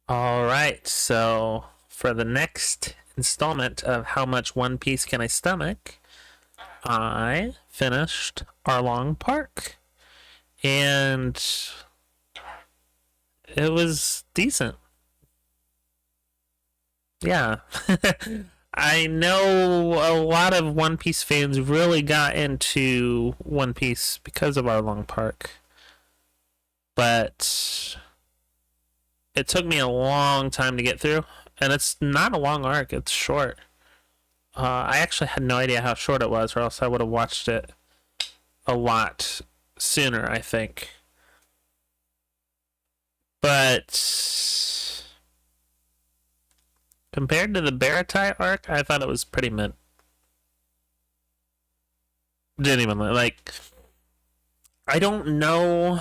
All right, so for the next installment of How Much One Piece Can I Stomach, I finished Arlong Park, and it was decent. Yeah. I know a lot of One Piece fans really got into One Piece because of Arlong Park, but it took me a long time to get through, and it's not a long arc, it's short. I actually had no idea how short it was, or else I would have watched it a lot sooner, I think. But compared to the Baratai arc, I thought it was pretty mid. Didn't even like. I don't know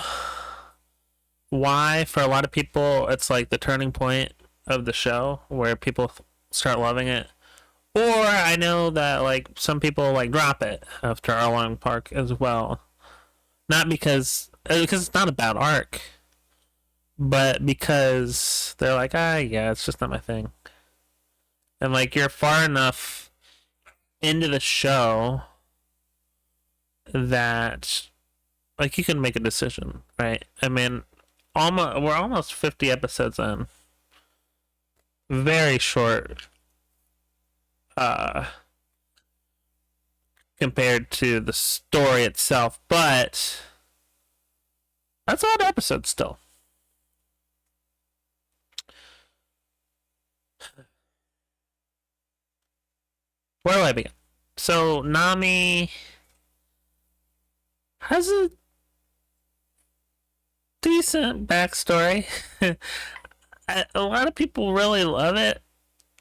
why, for a lot of people, it's like the turning point of the show where people start loving it. Or I know that like some people like drop it after Arlong Park as well. Not because it's not a bad arc, but because they're like, yeah, it's just not my thing. And like you're far enough into the show that like you can make a decision, right? I mean, we're almost 50 episodes in. Very short uh compared to the story itself, but that's a lot of episodes still. Where do I begin? So Nami has a decent backstory. A lot of people really love it.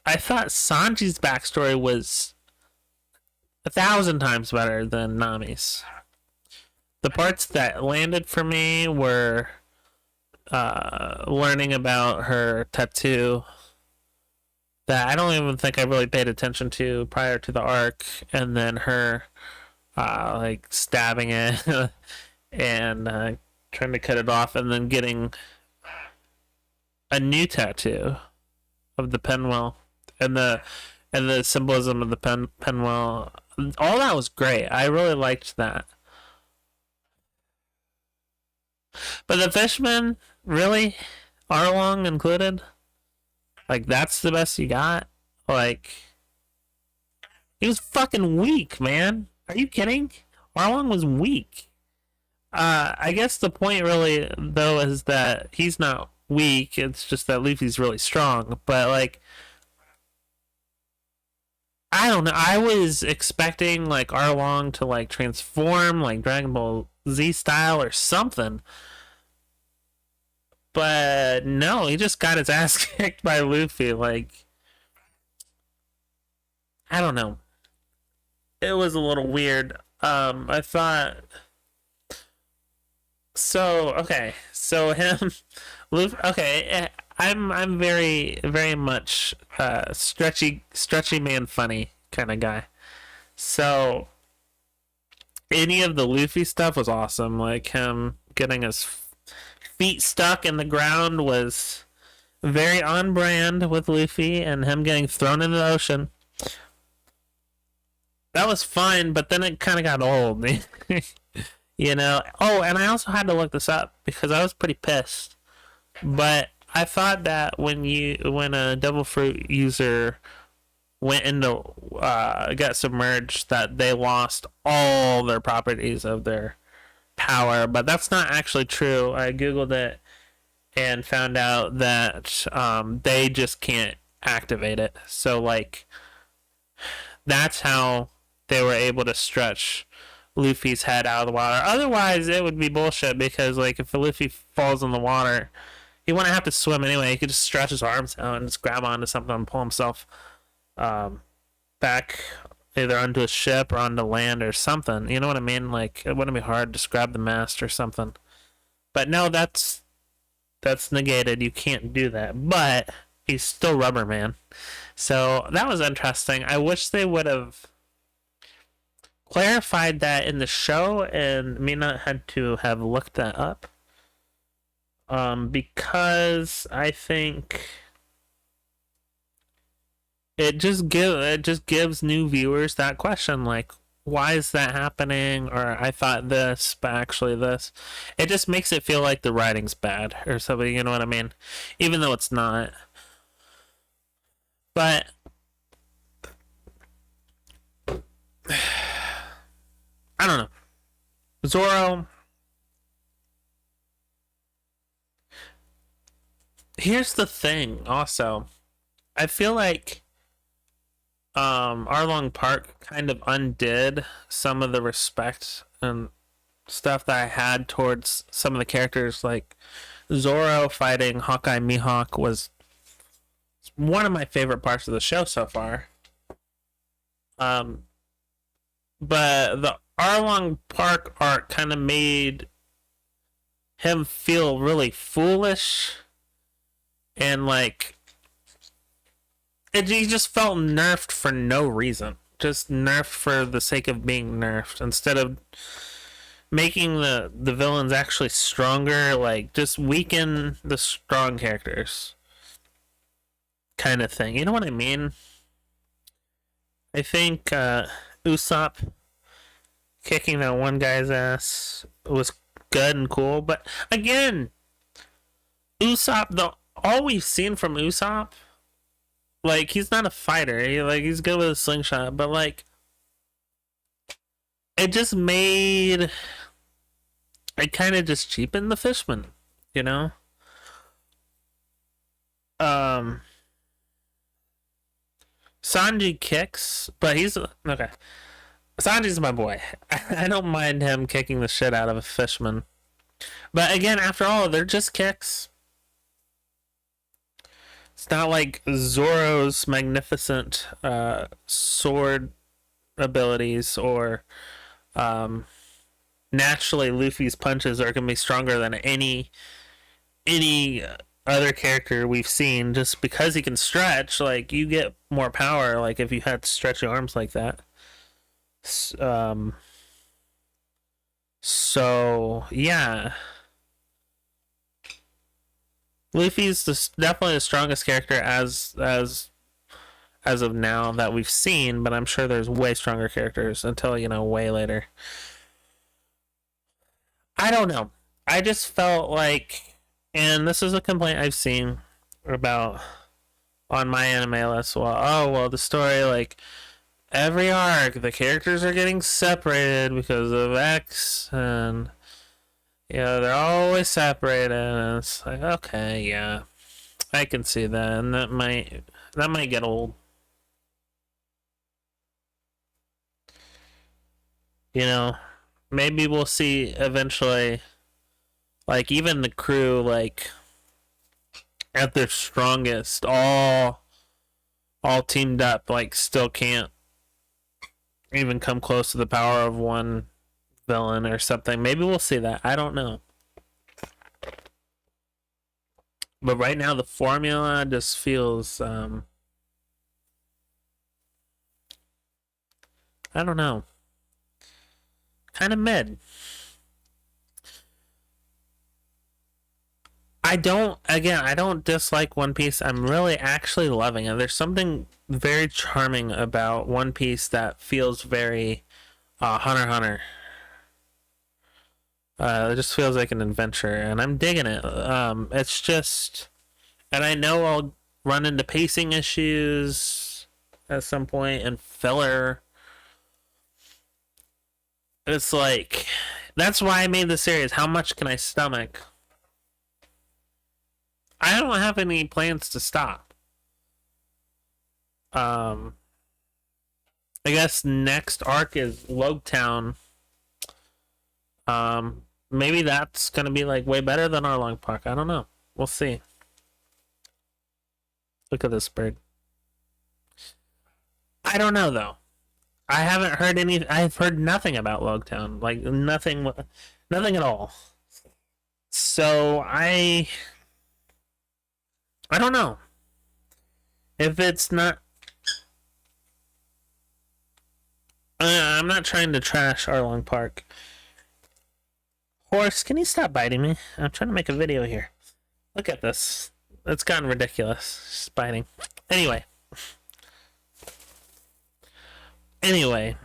I thought Sanji's backstory was 1,000 times better than Nami's. The parts that landed for me were learning about her tattoo that I don't even think I really paid attention to prior to the arc, and then her like stabbing it and trying to cut it off, and then getting a new tattoo of the pinwheel and the symbolism of the pinwheel. All that was great. I really liked that. But the Fishman, really, Arlong included, like that's the best you got. Like he was fucking weak, man. Are you kidding? Arlong was weak. I guess the point really though is that he's not weak. It's just that Luffy's really strong. But like, I don't know. I was expecting like Arlong to like transform like Dragon Ball Z style or something. But no, he just got his ass kicked by Luffy. Like, I don't know. It was a little weird. I thought so. Okay, so him, Luffy. Okay, I'm very much stretchy man funny kind of guy. So any of the Luffy stuff was awesome. Like him getting his feet stuck in the ground was very on brand with Luffy, and him getting thrown in the ocean. That was fine, but then it kind of got old. You know. Oh, and I also had to look this up because I was pretty pissed. But I thought that when a devil fruit user went into got submerged, that they lost all their properties of their power, but that's not actually true. I googled it and found out that they just can't activate it. So like that's how they were able to stretch Luffy's head out of the water. Otherwise, it would be bullshit because like if Luffy falls in the water, he wouldn't have to swim anyway. He could just stretch his arms out and just grab onto something and pull himself um, back either onto a ship or onto land or something. You know what I mean? Like it wouldn't be hard to just grab the mast or something. But no, that's negated. You can't do that. But he's still Rubber Man. So that was interesting. I wish they would have clarified that in the show and may not had to have looked that up. Because I think it just gives new viewers that question, like, why is that happening? Or I thought this, but actually this. It just makes it feel like the writing's bad or something, you know what I mean? Even though it's not. But I don't know. Zoro. Here's the thing also. I feel like Arlong Park kind of undid some of the respect and stuff that I had towards some of the characters. Like Zoro fighting Hawkeye Mihawk was one of my favorite parts of the show so far. Um, but the Arlong Park arc kind of made him feel really foolish and like he just felt nerfed for no reason. Just nerfed for the sake of being nerfed instead of making the villains actually stronger. Like just weaken the strong characters, kind of thing. You know what I mean? I think Usopp kicking that one guy's ass was good and cool, but again, Usopp, the all we've seen from Usopp, like he's not a fighter. He's good with a slingshot, but like it just made it kind of just cheapened the Fishman, you know. Um, Sanji kicks, but he's okay. Sanji's my boy. I don't mind him kicking the shit out of a Fishman, but again, after all, they're just kicks. It's not like Zoro's magnificent sword abilities or naturally Luffy's punches are going to be stronger than any other character we've seen. Just because he can stretch, like you get more power. Like if you had stretchy arms like that. Um. So yeah, Luffy's definitely the strongest character as of now that we've seen, but I'm sure there's way stronger characters until, way later. I don't know. I just felt like, and this is a complaint I've seen about on my anime list. Well, oh, well, the story, like, every arc, the characters are getting separated because of X, and, they're always separated, and it's like, okay, yeah, I can see that, and that might get old. You know, maybe we'll see eventually, like even the crew, like at their strongest, all teamed up, like still can't even come close to the power of one villain or something. Maybe we'll see that. I don't know. But right now, the formula just feels, I don't know, kind of mid. I don't dislike One Piece. I'm really actually loving it. There's something very charming about One Piece that feels very Hunter x Hunter. It just feels like an adventure, and I'm digging it. It's just, and I know I'll run into pacing issues at some point and filler. It's like, that's why I made the series. How much can I stomach? I don't have any plans to stop. I guess next arc is Logtown. Maybe that's gonna be like way better than Arlong Park. I don't know. We'll see. Look at this bird. I don't know though. I haven't heard any. I've heard nothing about Logtown. Like nothing, nothing at all. So I don't know if it's not. I'm not trying to trash Arlong Park. Horse, can you stop biting me? I'm trying to make a video here. Look at this. It's gotten ridiculous. She's biting. Anyway. Anyway.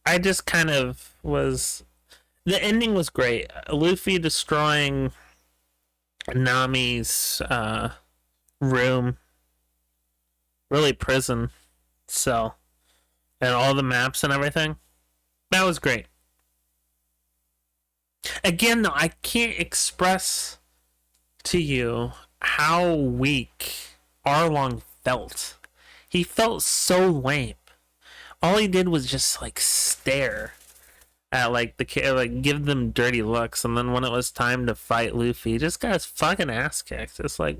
I just kind of was. The ending was great. Luffy destroying Nami's room, really prison cell, and all the maps and everything. That was great. Again, though, I can't express to you how weak Arlong felt. He felt so lame. All he did was just like stare at like the kid, like give them dirty looks, and then when it was time to fight Luffy, he just got his fucking ass kicked. It's like,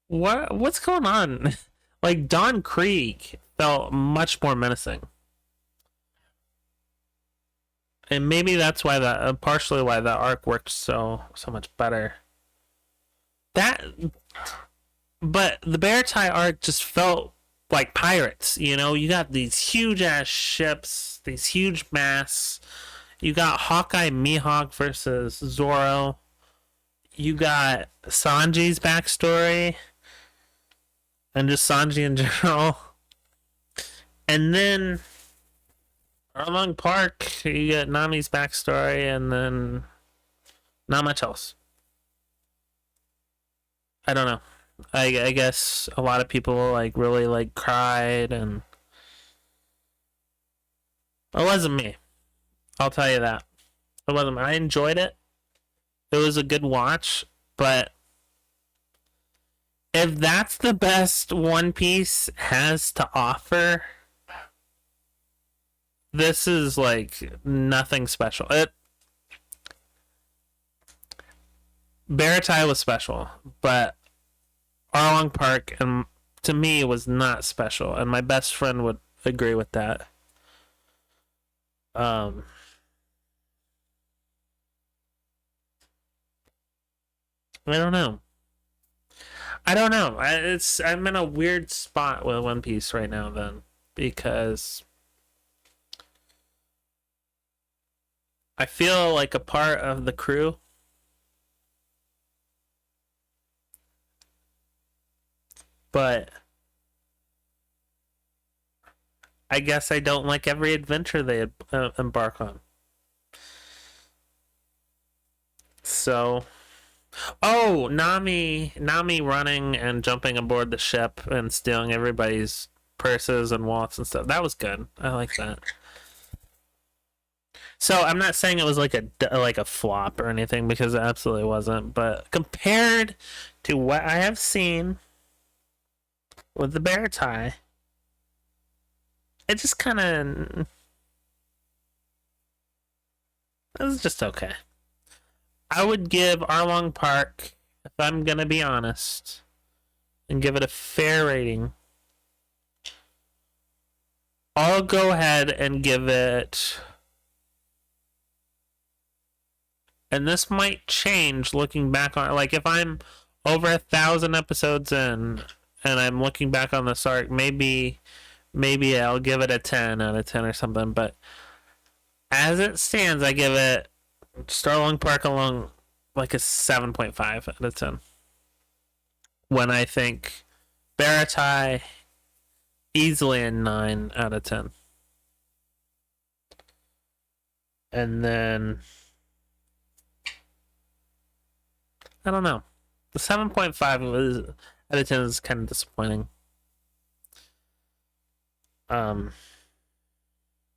what's going on? Like Don Krieg felt much more menacing, and maybe that's why that partially why that arc worked so much better. That, but the Bear Tie arc just felt like pirates. You know, you got these huge ass ships, these huge masts. You got Hawkeye Mihawk versus Zoro. You got Sanji's backstory, and just Sanji in general. And then Arlong Park, you get Nami's backstory, and then not much else. I don't know. I guess a lot of people like really like cried, and it wasn't me. I'll tell you that. It wasn't. I enjoyed it. It was a good watch, but if that's the best One Piece has to offer, this is like nothing special. Baratai was special, but Arlong Park and to me was not special, and my best friend would agree with that. Um, I don't know. I don't know. I'm in a weird spot with One Piece right now, then, because I feel like a part of the crew, but I guess I don't like every adventure they embark on. So, oh, Nami running and jumping aboard the ship and stealing everybody's purses and wallets and stuff. That was good. I like that. So I'm not saying it was like a flop or anything, because it absolutely wasn't. But compared to what I have seen with the Bear Tie, it just kind of, it was just okay. I would give Arlong Park, if I'm gonna be honest, and give it a fair rating, I'll go ahead and give it, and this might change looking back on, like if I'm over 1,000 episodes in and I'm looking back on this arc, maybe I'll give it a 10 out of 10 or something, but as it stands, I give it Arlong Park along like a 7.5 out of 10. When I think Baratai easily a 9 out of 10. And then I don't know. The 7.5 out of 10 is kind of disappointing. I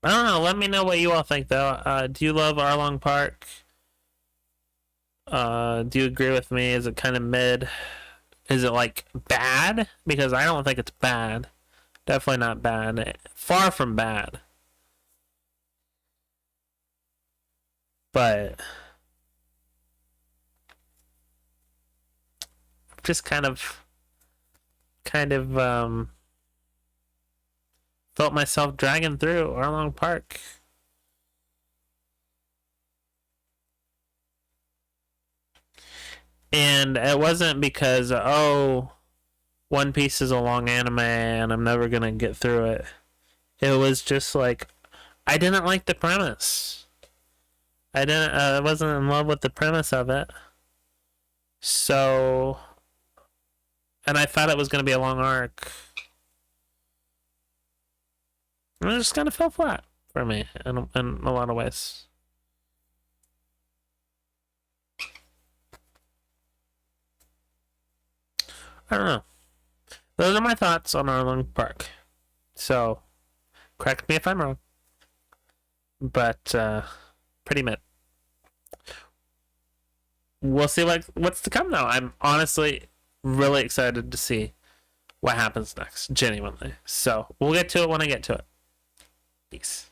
don't know. Let me know what you all think, though. Do you love Arlong Park? Do you agree with me? Is it kind of mid? Is it like bad? Because I don't think it's bad. Definitely not bad. Far from bad. But just kind of felt myself dragging through Arlong Park. And it wasn't because, oh, One Piece is a long anime and I'm never gonna get through it. It was just like, I didn't like the premise. I wasn't in love with the premise of it. So, and I thought it was going to be a long arc. And it just kind of fell flat for me in a lot of ways. I don't know. Those are my thoughts on Arlong Park. So, correct me if I'm wrong. But pretty mid. We'll see what's to come though. I'm honestly really excited to see what happens next, genuinely. So we'll get to it when I get to it. Peace.